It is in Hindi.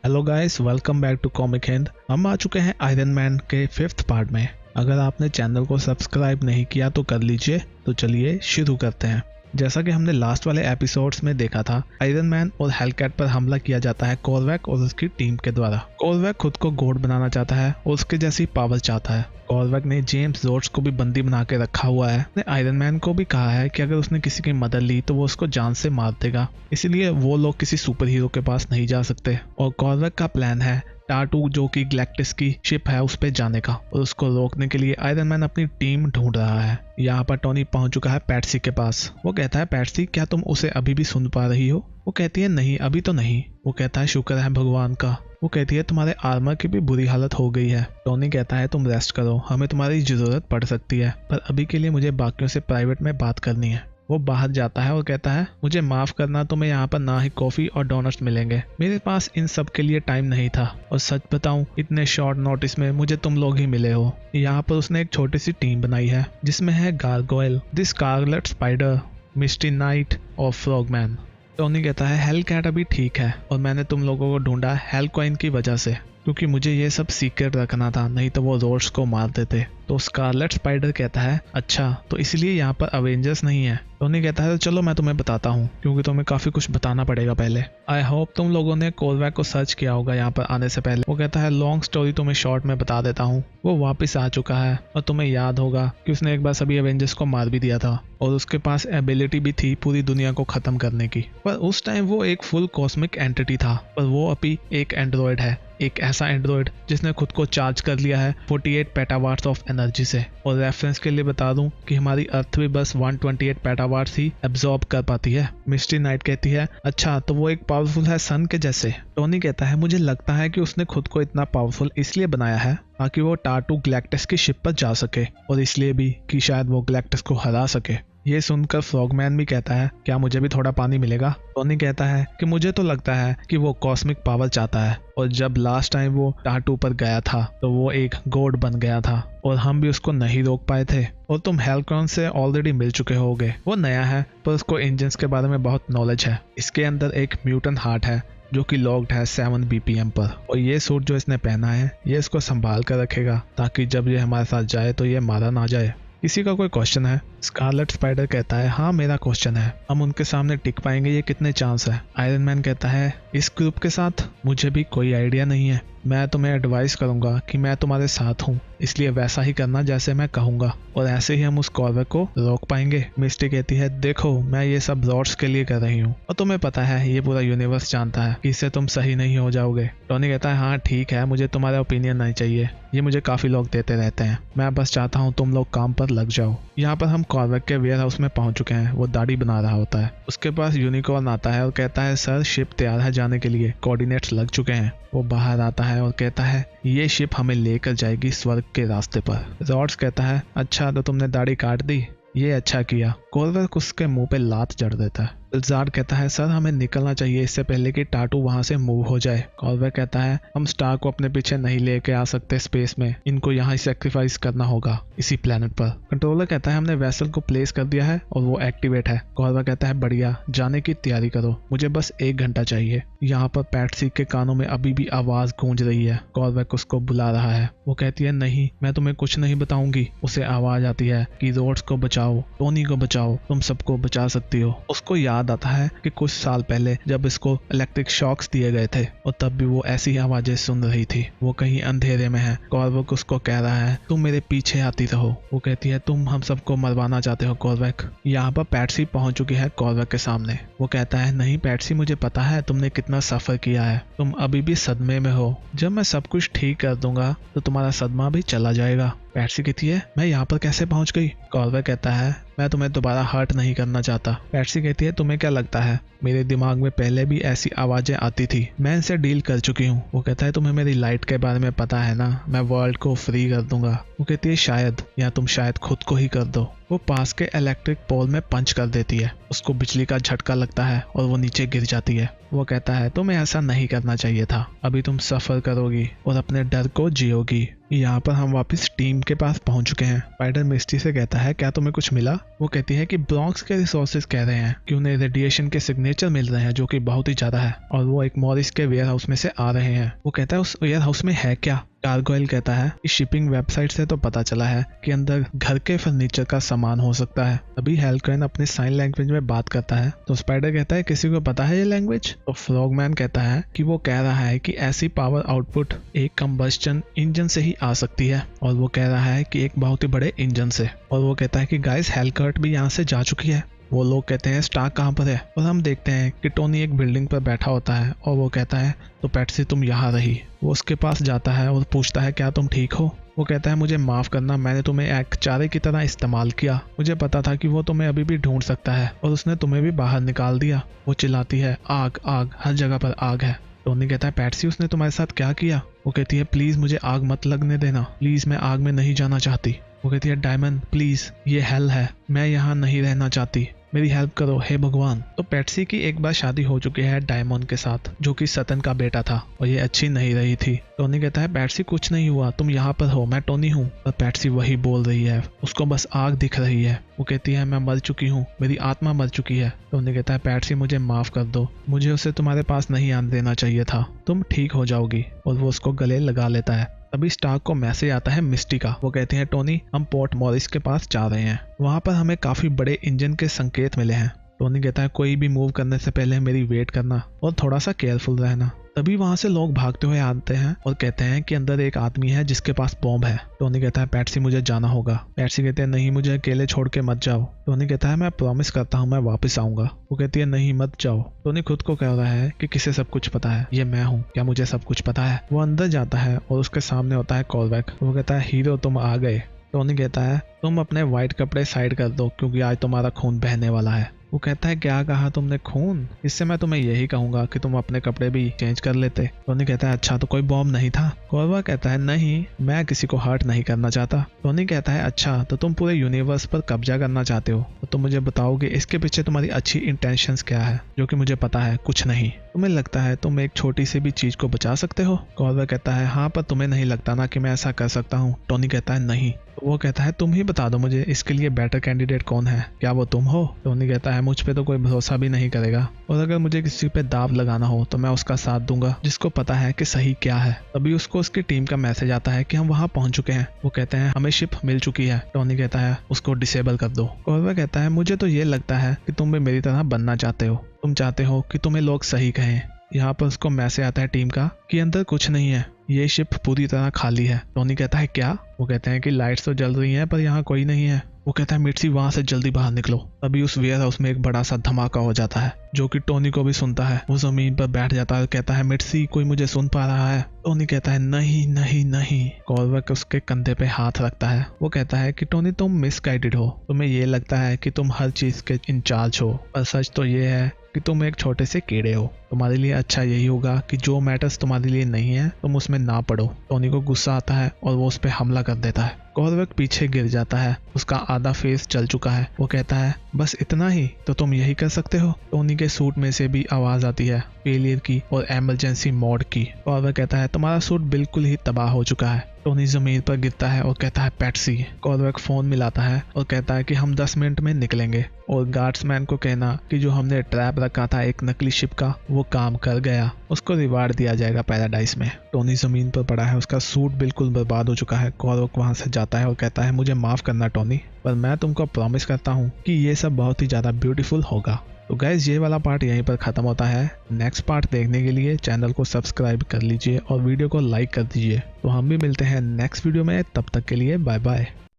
Hello guys, welcome back to Comic Hind. हम आ चुके हैं आयरन मैन के 5th पार्ट में। अगर आपने चैनल को सब्सक्राइब नहीं किया तो कर लीजिए। तो चलिए शुरू करते हैं। जैसा कि हमने लास्ट वाले एपिसोड्स में देखा था, आयरन मैन और हेलकैट पर हमला किया जाता है कॉर्वैक और उसकी टीम के द्वारा। कॉर्वैक खुद को गॉड बनाना चाहता है और उसके जैसी पावर चाहता है। कॉर्वैक ने जेम्स रॉड्स को भी बंदी बना के रखा हुआ है। उसने आयरन मैन को भी कहा है कि अगर उसने किसी की मदद ली तो वो उसको जान से मार देगा, इसीलिए वो लोग किसी सुपर हीरो के पास नहीं जा सकते। और कॉर्वैक का प्लान है टाटू, जो कि गैलेक्टिस की शिप है, उस पे जाने का, और उसको रोकने के लिए आयरन मैन अपनी टीम ढूंढ रहा है। यहाँ पर टोनी पहुंच चुका है पैट्सी के पास। वो कहता है, पैट्सी क्या तुम उसे अभी भी सुन पा रही हो? वो कहती है, नहीं अभी तो नहीं। वो कहता है, शुक्र है भगवान का। वो कहती है, तुम्हारे आर्मर की भी बुरी हालत हो गई है। टोनी कहता है, तुम रेस्ट करो, हमें तुम्हारी जरूरत पड़ सकती है, पर अभी के लिए मुझे बाकियों से प्राइवेट में बात करनी है। वो बाहर जाता है और कहता है, मुझे माफ करना, तुम्हें यहाँ पर ना ही कॉफी और डोनट्स मिलेंगे। मेरे पास इन सब के लिए टाइम नहीं था, और सच बताऊं इतने शॉर्ट नोटिस में मुझे तुम लोग ही मिले हो। यहाँ पर उसने एक छोटी सी टीम बनाई है जिसमें है Gargoyle, the Scarlet Spider, Misty Knight और फ्रॉगमैन। टोनी कहता है, हेलकैट अभी ठीक है और मैंने तुम लोगों को ढूंढा हेलक्वाइन की वजह से, क्योंकि मुझे ये सब सीक्रेट रखना था, नहीं तो वो रोड्स को मार देते। तो स्कारलेट स्पाइडर कहता है, अच्छा तो इसलिए यहाँ पर अवेंजर्स नहीं है। टोनी कहता है, तो चलो मैं तुम्हें बताता हूँ, क्योंकि तुम्हें काफी कुछ बताना पड़ेगा पहले। आई होप तुम लोगों ने कॉर्वैक को सर्च किया होगा यहाँ पर आने से पहले। वो कहता है, लॉन्ग स्टोरी तुम्हें शॉर्ट में बता देता हूँ। वो वापस आ चुका है और तुम्हें याद होगा कि उसने एक बार सभी अवेंजर्स को मार भी दिया था, और उसके पास एबिलिटी भी थी पूरी दुनिया को खत्म करने की। पर उस टाइम वो एक फुल कॉस्मिक एंटिटी था, पर वो अभी एक एंड्रॉयड है, एक ऐसा एंड्रॉयड जिसने खुद को चार्ज कर लिया है 48 पेटावाट्स ऑफ एनर्जी से। और रेफरेंस के लिए बता दूं कि हमारी अर्थ भी बस 128 पेटावाट्स ही एब्जॉर्ब कर पाती है। मिस्टी नाइट कहती है, अच्छा तो वो एक पावरफुल है सन के जैसे। टोनी कहता है, मुझे लगता है कि उसने खुद को इतना पावरफुल इसलिए बनाया है ताकि वो टाटू गैलेक्टिस की शिप पर जा सके, और इसलिए भी कि शायद वो गैलेक्टिस को हरा सके। ये सुनकर फ्रॉगमैन भी कहता है, क्या मुझे भी थोड़ा पानी मिलेगा? टोनी कहता है कि मुझे तो लगता है कि वो कॉस्मिक पावर चाहता है, और जब लास्ट टाइम वो टाटू पर गया था तो वो एक गॉड बन गया था, और हम भी उसको नहीं रोक पाए थे। और तुम हेलक्राइन से ऑलरेडी मिल चुके होगे। वो नया है पर उसको इंजन्स के बारे में बहुत नॉलेज है। इसके अंदर एक म्यूटेंट हार्ट है जो कि लॉक्ड है 7 BPM पर, और ये सूट जो इसने पहना है ये इसको संभाल कर रखेगा ताकि जब ये हमारे साथ जाए तो ये मारा ना जाए। किसी का कोई क्वेश्चन है? स्कारलेट स्पाइडर कहता है, हाँ मेरा क्वेश्चन है, हम उनके सामने टिक पाएंगे, ये कितने चांस है? आयरन मैन कहता है, इस ग्रुप के साथ मुझे भी कोई आइडिया नहीं है, मैं तुम्हें एडवाइस करूंगा कि मैं तुम्हारे साथ हूँ, इसलिए वैसा ही करना जैसे मैं कहूंगा, और ऐसे ही हम उस कॉर्वैक को रोक पाएंगे। मिस्टी कहती है, देखो मैं ये सब रॉड्स के लिए कर रही हूँ, और तुम्हें पता है ये पूरा यूनिवर्स जानता है कि इससे तुम सही नहीं हो जाओगे। टोनी कहता है, हाँ ठीक है, मुझे तुम्हारा ओपिनियन नहीं चाहिए, ये मुझे काफी लोग देते रहते हैं, मैं बस चाहता हूँ तुम लोग काम पर लग जाओ। यहाँ पर हम कॉर्वैक के वेयर हाउस में पहुंच चुके हैं। वो दाढ़ी बना रहा होता है। उसके पास यूनिकॉर्न आता है और कहता है, सर शिप तैयार है जाने के लिए, कोऑर्डिनेट्स लग चुके हैं। वो बाहर आता है और कहता है, ये शिप हमें लेकर जाएगी स्वर्ग के रास्ते पर। रॉड्स कहता है, अच्छा तो तुमने दाढ़ी काट दी, ये अच्छा किया। कॉर्वैक उसके मुंह पे लात जड़ देता है। ज़ाड कहता है, सर हमें निकलना चाहिए इससे पहले कि टाटू वहां से मूव हो जाए। कॉर्वैक कहता है, हम स्टार को अपने पीछे नहीं लेके आ सकते स्पेस में, इनको यहाँ ही सेक्रीफाइस करना होगा इसी प्लेनेट पर। कंट्रोलर कहता है, हमने वेसल को प्लेस कर दिया है और वो एक्टिवेट है। कॉर्वैक कहता है, बढ़िया, जाने की तैयारी करो, मुझे बस 1 घंटा चाहिए। यहाँ पर पैट्सी के कानों में अभी भी आवाज गूंज रही है। कॉर्वैक उसको बुला रहा है। वो कहती है, नहीं मैं तुम्हें कुछ नहीं बताऊंगी। उसे आवाज आती है कि रोड्स को बचाओ, टोनी को बचाओ, तुम सबको बचा सकती हो। उसको याद आता है कि कुछ साल पहले जब इसको इलेक्ट्रिक शॉक्स दिए गए थे और तब भी वो ऐसी आवाजें सुन रही थी। वो कहीं अंधेरे में है। कॉर्वैक उसको कह रहा है, तुम मेरे पीछे आती रहो। वो कहती है, तुम हम सबको मरवाना चाहते हो कॉर्वैक। यहाँ पर पैट्सी पहुंच चुकी है कॉर्वैक के सामने। वो कहता है, नहीं पैट्सी, मुझे पता है तुमने कितना सफर किया है, तुम अभी भी सदमे में हो। जब मैं सब कुछ ठीक कर दूंगा तो तुम्हारा सदमा भी चला जाएगा। पैट्सी कहती है, मैं यहाँ पर कैसे पहुंच गई? कॉर्वैक कहता है, मैं तुम्हें दोबारा हर्ट नहीं करना चाहता। पैट्सी कहती है, तुम्हें क्या लगता है मेरे दिमाग में पहले भी ऐसी आवाजें आती थी, मैं इनसे डील कर चुकी हूँ। वो कहता है, तुम्हें मेरी लाइट के बारे में पता है ना, मैं वर्ल्ड को फ्री कर दूंगा। वो कहती है, शायद, या तुम शायद खुद को ही कर दो। वो पास के इलेक्ट्रिक पोल में पंच कर देती है। उसको बिजली का झटका लगता है और वो नीचे गिर जाती है। वो कहता है तुम्हें ऐसा नहीं करना चाहिए था, अभी तुम सफर करोगी और अपने डर को जियोगी। यहाँ पर हम वापस टीम के पास पहुंच चुके हैं। स्पाइडर मिस्टी से कहता है क्या तुम्हें कुछ मिला? वो कहती है कि ब्रॉन्क्स के रिसोर्सेज कह रहे हैं कि उन्हें रेडिएशन के सिग्नेचर मिल रहे हैं जो कि बहुत ही ज्यादा है और वो एक मॉरिस के वेयर हाउस में से आ रहे हैं। वो कहता है उस वेयर हाउस में है क्या? गार्गोइल कहता है कि शिपिंग वेबसाइट से तो पता चला है कि अंदर घर के फर्नीचर का सामान हो सकता है। अभी हेलक्रेन अपने साइन लैंग्वेज में बात करता है तो स्पाइडर कहता है किसी को पता है ये लैंग्वेज? तो फ्रॉगमैन कहता है कि वो कह रहा है कि ऐसी पावर आउटपुट एक कंबस्टन इंजन से ही आ सकती है और वो कह रहा है कि एक बहुत ही बड़े इंजन से। और वो कहता है कि गाइस हेलकर्ट भी यहाँ से जा चुकी है। वो लोग कहते हैं स्टार्क कहाँ पर है और हम देखते हैं कि टोनी एक बिल्डिंग पर बैठा होता है और वो कहता है तो पैट्सी तुम यहाँ रही। वो उसके पास जाता है और पूछता है क्या तुम ठीक हो? वो कहता है मुझे माफ करना, मैंने तुम्हें एक चारे की तरह इस्तेमाल किया। मुझे पता था कि वो तुम्हें अभी भी ढूंढ सकता है और उसने तुम्हें भी बाहर निकाल दिया। वो चिल्लाती है आग आग, हर जगह पर आग है। टोनी कहता है पैट्सी उसने तुम्हारे साथ क्या किया? वो कहती है प्लीज मुझे आग मत लगने देना, प्लीज मैं आग में नहीं जाना चाहती। वो कहती है डायमंड प्लीज ये हेल है, मैं यहाँ नहीं रहना चाहती, मेरी हेल्प करो हे भगवान। तो पैट्सी की एक बार शादी हो चुकी है डायमंड के साथ जो कि सतन का बेटा था और ये अच्छी नहीं रही थी। टोनी कहता है पैट्सी कुछ नहीं हुआ, तुम यहाँ पर हो, मैं टोनी हूँ। पर पैट्सी वही बोल रही है, उसको बस आग दिख रही है। वो कहती है मैं मर चुकी हूँ, मेरी आत्मा मर चुकी है। टोनी कहता है पैट्सी मुझे माफ कर दो, मुझे उसे तुम्हारे पास नहीं आने देना चाहिए था, तुम ठीक हो जाओगी। और वो उसको गले लगा लेता है। तभी स्टार्क को मैसेज आता है मिस्टी का। वो कहते हैं टोनी हम पोर्ट मॉरिस के पास जा रहे हैं, वहां पर हमें काफी बड़े इंजन के संकेत मिले हैं। टोनी कहता है कोई भी मूव करने से पहले मेरी वेट करना और थोड़ा सा केयरफुल रहना। तभी वहां से लोग भागते हुए आते हैं और कहते हैं कि अंदर एक आदमी है जिसके पास बॉम्ब है। टोनी कहता है पैट्सी मुझे जाना होगा। पैट्सी कहते हैं नहीं मुझे अकेले छोड़ के मत जाओ। टोनी कहता है मैं प्रॉमिस करता हूँ मैं वापस आऊंगा। वो कहती है नहीं मत जाओ। टोनी खुद को कह रहा है कि किसे सब कुछ पता है, ये मैं हूँ, क्या मुझे सब कुछ पता है? वो अंदर जाता है और उसके सामने होता है कॉर्वेक। वो कहता है हीरो तुम आ गए। टोनी कहता है तुम अपने व्हाइट कपड़े साइड कर दो क्योंकि आज तुम्हारा खून बहने वाला है। वो कहता है क्या कहा तुमने खून? इससे मैं तुम्हें यही कहूंगा कि तुम अपने कपड़े भी चेंज कर लेते। टोनी कहता है अच्छा तो कोई बॉम्ब नहीं था? कॉर्वा कहता है नहीं मैं किसी को हर्ट नहीं करना चाहता। टोनी कहता है अच्छा तो तुम पूरे यूनिवर्स पर कब्जा करना चाहते हो, तो तुम मुझे बताओगे इसके पीछे तुम्हारी अच्छी इंटेंशंस क्या है? जो कि मुझे पता है कुछ नहीं। तुम्हें लगता है तुम एक छोटी सी भी चीज को बचा सकते हो? कॉर्वा कहता है हाँ पर तुम्हें नहीं लगता ना कि मैं ऐसा कर सकता हूँ? टोनी कहता है नहीं। तो वो कहता है तुम ही बता दो मुझे इसके लिए बेटर कैंडिडेट कौन है, क्या वो तुम हो? टोनी कहता है मुझ पे तो कोई भरोसा भी नहीं करेगा और अगर मुझे किसी पे दाव लगाना हो तो मैं उसका साथ दूंगा जिसको पता है कि सही क्या है। तभी उसको उसकी टीम का मैसेज आता है कि हम वहाँ पहुंच चुके हैं। वो कहते हैं हमें शिप मिल चुकी है। टोनी कहता है उसको डिसेबल कर दो। कॉर्वा कहता है मुझे तो ये लगता है कि तुम भी मेरी तरह बनना चाहते हो, तुम चाहते हो कि तुम्हें लोग सही कहें। यहाँ पर उसको मैसेज आता है टीम का कि अंदर कुछ नहीं है, ये शिप पूरी तरह खाली है। टोनी कहता है क्या? वो कहते हैं कि लाइट्स तो जल रही हैं पर यहाँ कोई नहीं है। वो कहता है मिर्ची वहां से जल्दी बाहर निकलो। तभी उस वेयर हाउस में एक बड़ा सा धमाका हो जाता है जो कि टोनी को भी सुनता है। वो जमीन पर बैठ जाता है और कहता है मिर्ची कोई मुझे सुन पा रहा है? टोनी कहता है नहीं नहीं नहीं। कॉर्वेक उसके कंधे पे हाथ रखता है। वो कहता है कि टोनी तुम मिसगाइडेड हो, तुम्हें ये लगता है कि तुम हर चीज के इंचार्ज हो, पर सच तो ये है कि तुम एक छोटे से कीड़े हो। तुम्हारे लिए अच्छा यही होगा कि जो मैटर्स तुम्हारे लिए नहीं है तुम उसमें ना पड़ो। टोनी को गुस्सा आता है और वो उस पर हमला कर देता है। कॉर्वेक पीछे गिर जाता है, उसका आधा फेस जल चुका है। वो कहता है बस इतना ही तो तुम यही कर सकते हो? टोनी के सूट में से भी आवाज आती है फेलियर की और इमरजेंसी मोड की। कॉर्वेक कहता है तुम्हारा सूट बिल्कुल ही तबाह हो चुका है। टोनी जमीन पर गिरता है और कहता है पैट्सी। कॉर्वेक फोन मिलाता है और कहता है कि हम 10 मिनट में निकलेंगे और गार्ड्समैन को कहना कि जो हमने ट्रैप रखा था एक नकली शिप का वो काम कर गया, उसको रिवार्ड दिया जाएगा पैराडाइज में। टोनी जमीन पर पड़ा है, उसका सूट बिल्कुल बर्बाद हो चुका है। कॉर्वेक वहां से जाता है और कहता है मुझे माफ करना टोनी, पर मैं तुमको प्रॉमिस करता हूँ कि ये सब बहुत ही ज्यादा ब्यूटीफुल होगा। तो गाइज ये वाला पार्ट यहीं पर खत्म होता है। नेक्स्ट पार्ट देखने के लिए चैनल को सब्सक्राइब कर लीजिए और वीडियो को लाइक कर दीजिए। तो हम भी मिलते हैं नेक्स्ट वीडियो में, तब तक के लिए बाय बाय।